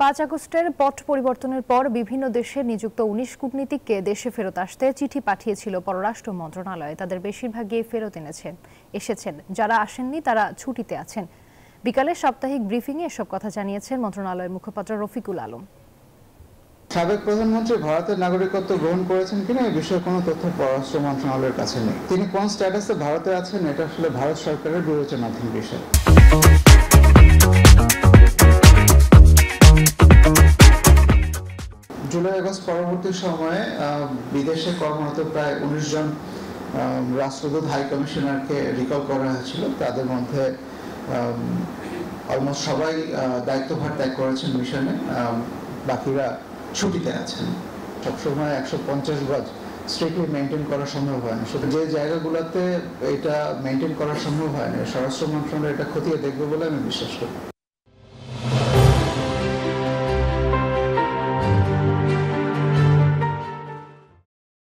5 আগস্টের পট পরিবর্তনের পর বিভিন্ন দেশে নিযুক্ত 19 কূটনীতিককে দেশে ফেরত আসতে চিঠি পাঠিয়েছিল পররাষ্ট্র মন্ত্রণালয়। তাদের বেশিরভাগই ফেরত এসেছেন। যারা আসেননি তারা ছুটিতে আছেন। বিকালে সাপ্তাহিক ব্রিফিংয়ে এসব কথা জানিয়েছেন মন্ত্রণালয়ের মুখপাত্র রফিকুল আলম। সাবেক প্রধানমন্ত্রী ভারতের নাগরিকত্ব গ্রহণ করেছেন কিনা এই বিষয়ে কোনো তথ্য পররাষ্ট্র মন্ত্রণালয়ের কাছে নেই। তিনি কোন স্ট্যাটাসে ভারতে আছেন এটা আসলে ভারত সরকারের বিবেচনাধীন বিষয়। জুলাই আগস্ট পরবর্তী সময়ে বিদেশে কর্মরত প্রায় 19 জন রাষ্ট্রদূত হাই কমিশনারকে রিকল করা হয়েছিল। তাদের মধ্যে অলমোস্ট সবাই দায়িত্বভার ত্যাগ করেছেন মিশনে, বাকিরা ছুটিতে আছেন। সবসময় 150 গজ স্ট্রিক্টলি মেনটেন করা সম্ভব হয় না। যে জায়গাগুলোতে এটা মেনটেন করা সম্ভব হয় না, স্বরাষ্ট্র মন্ত্রণালয় এটা খতিয়ে দেখবে বলে আমি বিশ্বাস করি।